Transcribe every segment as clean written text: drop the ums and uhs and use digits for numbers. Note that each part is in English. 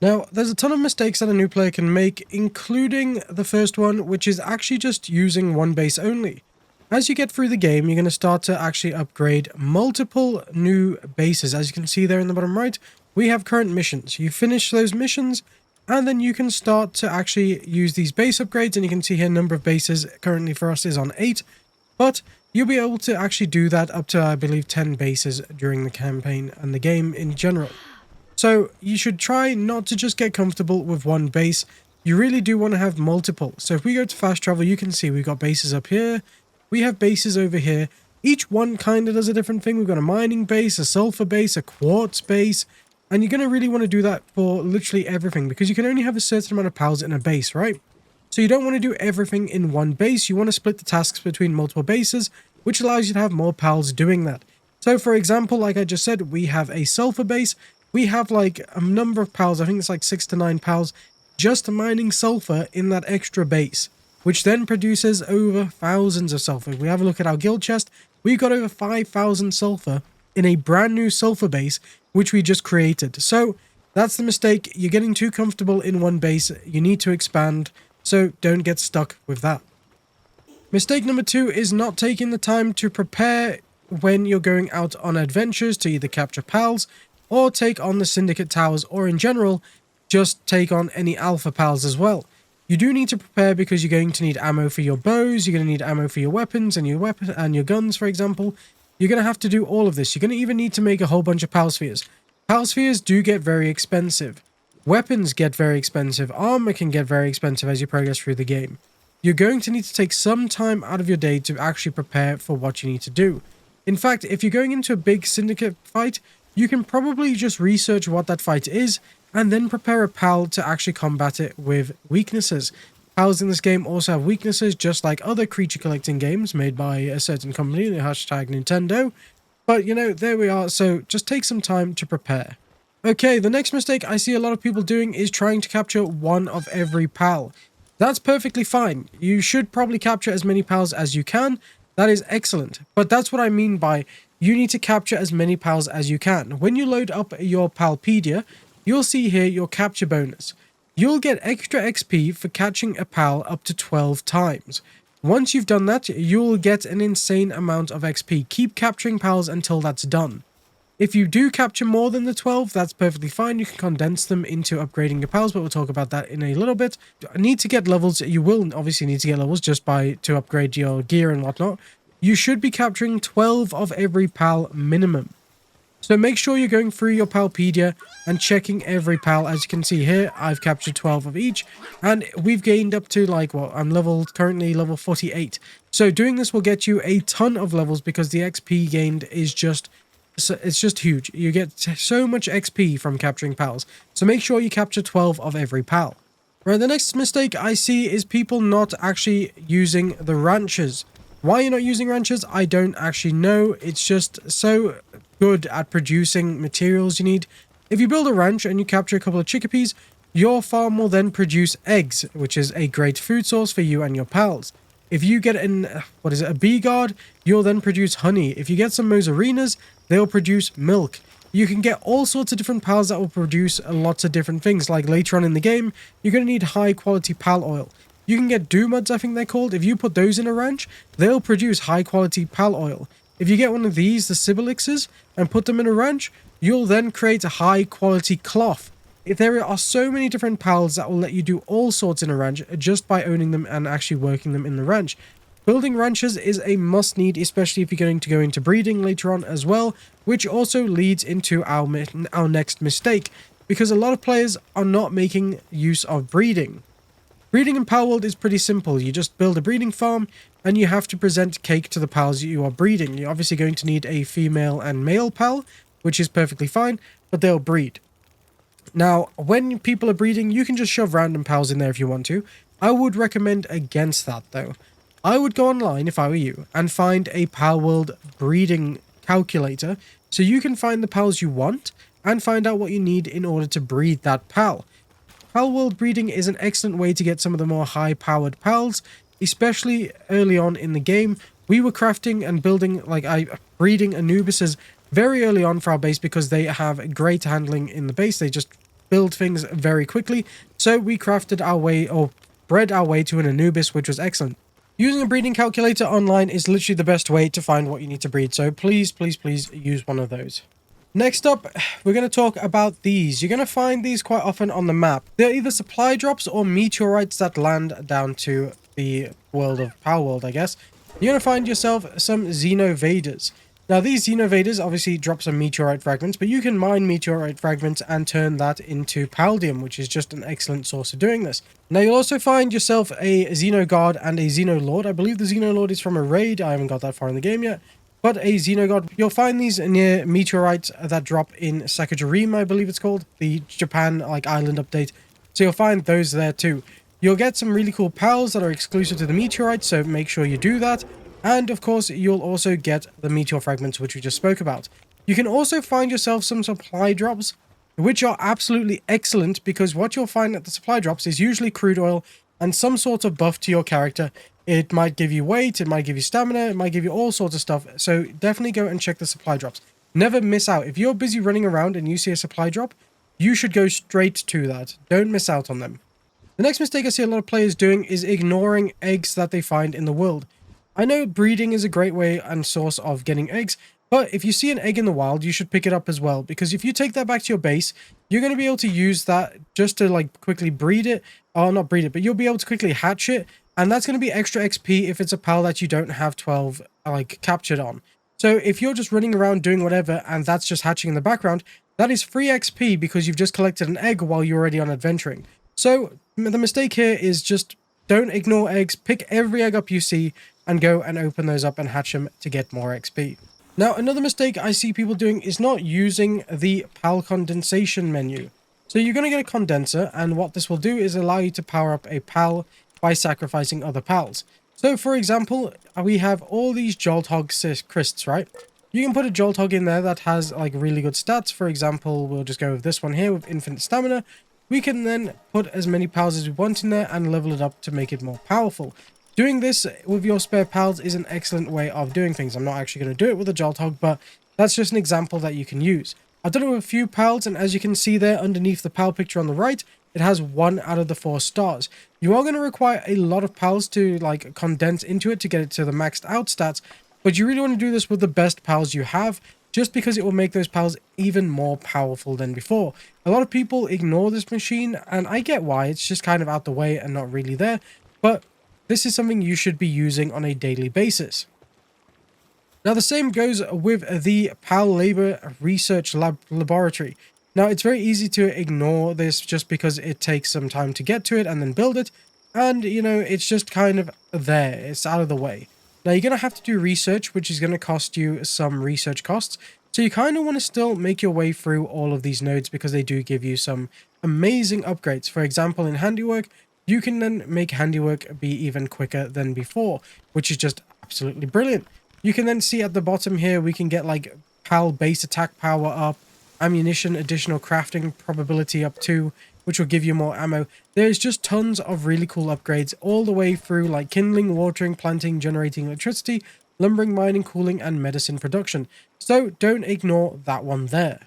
Now, there's a ton of mistakes that a new player can make, including the first one, which is actually just using one base only. As you get through the game, you're going to start to actually upgrade multiple new bases. As you can see there in the bottom right, we have current missions. You finish those missions, and then you can start to actually use these base upgrades, and you can see here number of bases currently for us is on 8, but you'll be able to actually do that up to, I believe, 10 bases during the campaign and the game in general. So you should try not to just get comfortable with one base. You really do want to have multiple. So if we go to fast travel, you can see we've got bases up here. We have bases over here. Each one kind of does a different thing. We've got a mining base, a sulfur base, a quartz base. And you're going to really want to do that for literally everything, because you can only have a certain amount of pals in a base, right? So you don't want to do everything in one base. You want to split the tasks between multiple bases, which allows you to have more pals doing that. So for example, like I just said, we have a sulfur base. We have like a number of pals, I think it's like 6 to 9 pals, just mining sulfur in that extra base, which then produces over thousands of sulfur. If we have a look at our guild chest, we've got over 5,000 sulfur in a brand new sulfur base, which we just created. So that's the mistake. You're getting too comfortable in one base. You need to expand, so don't get stuck with that. Mistake number 2 is not taking the time to prepare when you're going out on adventures to either capture pals or take on the syndicate towers, or in general, just take on any alpha pals as well. You do need to prepare because you're going to need ammo for your bows, you're going to need ammo for your weapons and your guns, for example. You're going to have to do all of this. You're going to even need to make a whole bunch of pal spheres. Pal spheres do get very expensive. Weapons get very expensive. Armor can get very expensive as you progress through the game. You're going to need to take some time out of your day to actually prepare for what you need to do. In fact, if you're going into a big syndicate fight, you can probably just research what that fight is and then prepare a pal to actually combat it with weaknesses. Pals in this game also have weaknesses, just like other creature collecting games made by a certain company, the hashtag Nintendo. But, you know, there we are, so just take some time to prepare. Okay, the next mistake I see a lot of people doing is trying to capture one of every pal. That's perfectly fine. You should probably capture as many pals as you can. That is excellent. But that's what I mean by you need to capture as many pals as you can. When you load up your Palpedia, you'll see here your capture bonus. You'll get extra XP for catching a pal up to 12 times. Once you've done that, you'll get an insane amount of XP. Keep capturing pals until that's done. If you do capture more than the 12, that's perfectly fine. You can condense them into upgrading your pals, but we'll talk about that in a little bit. Need to get levels. You will obviously need to get levels just to upgrade your gear and whatnot. You should be capturing 12 of every pal minimum. So make sure you're going through your Palpedia and checking every pal. As you can see here, I've captured 12 of each, and we've gained up to like, well, I'm currently level 48. So doing this will get you a ton of levels because the XP gained is it's just huge. You get so much XP from capturing pals. So make sure you capture 12 of every pal. Right, the next mistake I see is people not actually using the ranches. Why you're not using ranches, I don't actually know. It's just so good at producing materials you need. If you build a ranch and you capture a couple of chickadees, your farm will then produce eggs, which is a great food source for you and your pals. If you get a bee guard, you'll then produce honey. If you get some mosarinas, they'll produce milk. You can get all sorts of different pals that will produce lots of different things. Like later on in the game, you're going to need high quality pal oil. You can get doomuds, I think they're called. If you put those in a ranch, they'll produce high quality pal oil. If you get one of these, the Sibilixes, and put them in a ranch, you'll then create a high quality cloth. If there are so many different pals that will let you do all sorts in a ranch just by owning them and actually working them in the ranch. Building ranches is a must need, especially if you're going to go into breeding later on as well, which also leads into our next mistake, because a lot of players are not making use of breeding. Breeding in Palworld is pretty simple. You just build a breeding farm and you have to present cake to the pals you are breeding. You're obviously going to need a female and male pal, which is perfectly fine, but they'll breed. Now, when people are breeding, you can just shove random pals in there if you want to. I would recommend against that though. I would go online if I were you and find a Palworld breeding calculator so you can find the pals you want and find out what you need in order to breed that pal. Palworld breeding is an excellent way to get some of the more high-powered pals, especially early on in the game. We were crafting and building, breeding Anubises very early on for our base because they have great handling in the base. They just build things very quickly. So we crafted our way, or bred our way, to an Anubis, which was excellent. Using a breeding calculator online is literally the best way to find what you need to breed. So please, please, please use one of those. Next up, we're going to talk about these. You're going to find these quite often on the map. They're either supply drops or meteorites that land down to the world of Palworld, I guess. You're going to find yourself some Xenovaders. Now, these Xenovaders obviously drop some meteorite fragments, but you can mine meteorite fragments and turn that into Paldium, which is just an excellent source of doing this. Now, you'll also find yourself a Xenoguard and a Xenolord. I believe the Xenolord is from a raid. I haven't got that far in the game yet. But a Xenoguard, you'll find these near meteorites that drop in Sakajurima, I believe it's called, the Japan island update. So you'll find those there too. You'll get some really cool pals that are exclusive to the meteorites, so make sure you do that. And of course, you'll also get the meteor fragments, which we just spoke about. You can also find yourself some supply drops, which are absolutely excellent, because what you'll find at the supply drops is usually crude oil and some sort of buff to your character. It might give you weight, it might give you stamina, it might give you all sorts of stuff. So definitely go and check the supply drops. Never miss out. If you're busy running around and you see a supply drop, you should go straight to that. Don't miss out on them. The next mistake I see a lot of players doing is ignoring eggs that they find in the world. I know breeding is a great way and source of getting eggs, but if you see an egg in the wild, you should pick it up as well, because if you take that back to your base, you're going to be able to use that just to quickly breed it, or not breed it, but you'll be able to quickly hatch it, and that's going to be extra XP if it's a pal that you don't have 12 captured on. So if you're just running around doing whatever and that's just hatching in the background, that is free XP because you've just collected an egg while you're already on adventuring. So the mistake here is just don't ignore eggs, pick every egg up you see and go and open those up and hatch them to get more XP. Now, another mistake I see people doing is not using the PAL condensation menu. So you're going to get a condenser, and what this will do is allow you to power up a PAL by sacrificing other PALs. So for example, we have all these Jolt Hog crysts, right? You can put a Jolt Hog in there that has really good stats. For example, we'll just go with this one here with infinite stamina. We can then put as many pals as we want in there and level it up to make it more powerful. Doing this with your spare pals is an excellent way of doing things. I'm not actually going to do it with a Jolt Hog, but that's just an example that you can use. I've done it with a few pals, and as you can see there underneath the pal picture on the right, it has 1 out of the 4 stars. You are going to require a lot of pals to condense into it to get it to the maxed out stats, but you really want to do this with the best pals you have, just because it will make those pals even more powerful than before. A lot of people ignore this machine, and I get why. It's just kind of out the way and not really there, but this is something you should be using on a daily basis. Now, the same goes with the PAL Labor Research Laboratory. Now, it's very easy to ignore this just because it takes some time to get to it and then build it. And, it's just kind of there. It's out of the way. Now, you're going to have to do research, which is going to cost you some research costs. So you kind of want to still make your way through all of these nodes because they do give you some amazing upgrades. For example, in Handiwork, you can then make Handiwork be even quicker than before, which is just absolutely brilliant. You can then see at the bottom here, we can get PAL base attack power up, ammunition additional crafting probability up 2, which will give you more ammo. There's just tons of really cool upgrades all the way through kindling, watering, planting, generating electricity, lumbering, mining, cooling, and medicine production. So don't ignore that one there.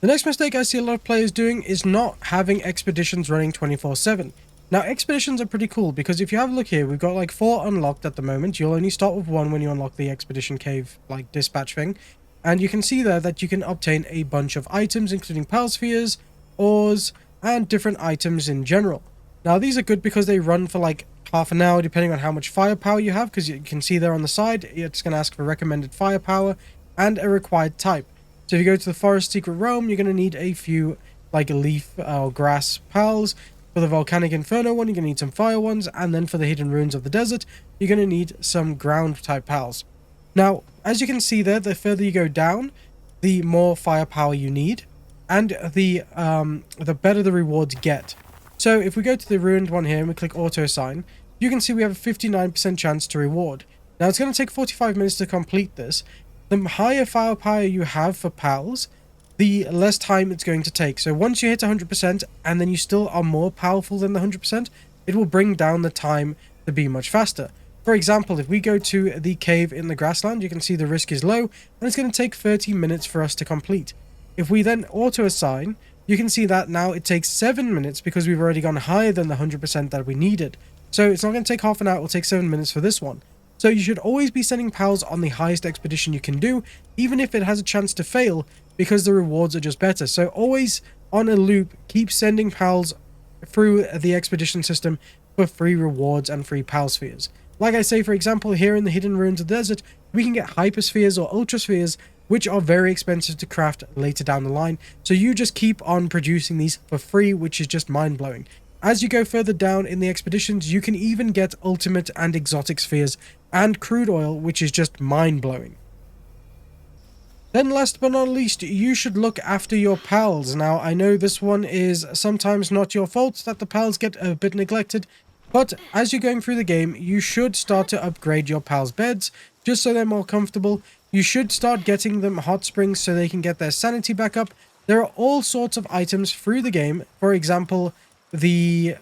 The next mistake I see a lot of players doing is not having expeditions running 24/7. Now, expeditions are pretty cool because if you have a look here, we've got 4 unlocked at the moment. You'll only start with 1 when you unlock the expedition cave dispatch thing. And you can see there that you can obtain a bunch of items, including PAL spheres, ores, and different items in general. Now, these are good because they run for half an hour, depending on how much firepower you have, because you can see there on the side, it's going to ask for recommended firepower and a required type. So if you go to the Forest Secret Realm, you're going to need a few leaf or grass PALs. For the Volcanic Inferno one, you're going to need some fire ones, and then for the Hidden Ruins of the Desert, you're going to need some ground type PALs. Now, as you can see there, the further you go down, the more firepower you need, and the better the rewards get. So if we go to the Ruined one here and we click Auto Assign, you can see we have a 59% chance to reward. Now, it's going to take 45 minutes to complete this. The higher firepower you have for PALs, the less time it's going to take. So once you hit 100% and then you still are more powerful than the 100%, it will bring down the time to be much faster. For example, if we go to the cave in the grassland, you can see the risk is low and it's going to take 30 minutes for us to complete. If we then auto assign, you can see that now it takes 7 minutes because we've already gone higher than the 100% that we needed. So it's not going to take half an hour, it will take 7 minutes for this one. So you should always be sending pals on the highest expedition you can do, even if it has a chance to fail, because the rewards are just better. So always on a loop, keep sending pals through the expedition system for free rewards and free pal spheres. Like I say, for example, here in the Hidden Ruins of the Desert, we can get hyperspheres or ultraspheres, which are very expensive to craft later down the line. So you just keep on producing these for free, which is just mind-blowing. As you go further down in the expeditions, you can even get ultimate and exotic spheres and crude oil, which is just mind-blowing. Then last but not least, you should look after your pals. Now, I know this one is sometimes not your fault that the pals get a bit neglected, but as you're going through the game, you should start to upgrade your pals' beds, just so they're more comfortable. You should start getting them hot springs so they can get their sanity back up. There are all sorts of items through the game. For example, the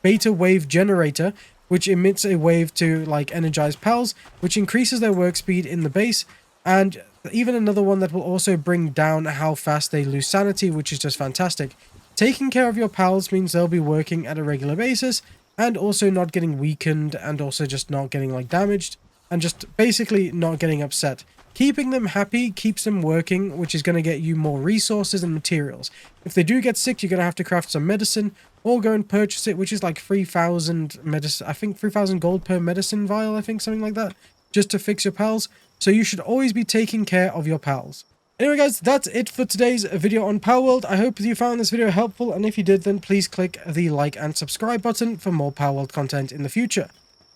beta wave generator, which emits a wave to like energize pals, which increases their work speed in the base, and even another one that will also bring down how fast they lose sanity, which is just fantastic. Taking care of your pals means they'll be working at a regular basis and also not getting weakened and also just not getting like damaged and just basically not getting upset. Keeping them happy keeps them working, which is going to get you more resources and materials. If they do get sick, you're going to have to craft some medicine or go and purchase it, which is like 3,000 medicine. I think 3,000 gold per medicine vial, I think, something like that, just to fix your pals. So you should always be taking care of your pals. Anyway guys, that's it for today's video on Palworld. I hope you found this video helpful, and if you did, then please click the like and subscribe button for more Palworld content in the future.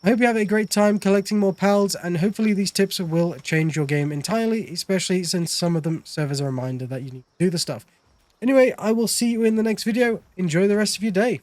I hope you have a great time collecting more pals, and hopefully these tips will change your game entirely, especially since some of them serve as a reminder that you need to do the stuff. Anyway, I will see you in the next video. Enjoy the rest of your day.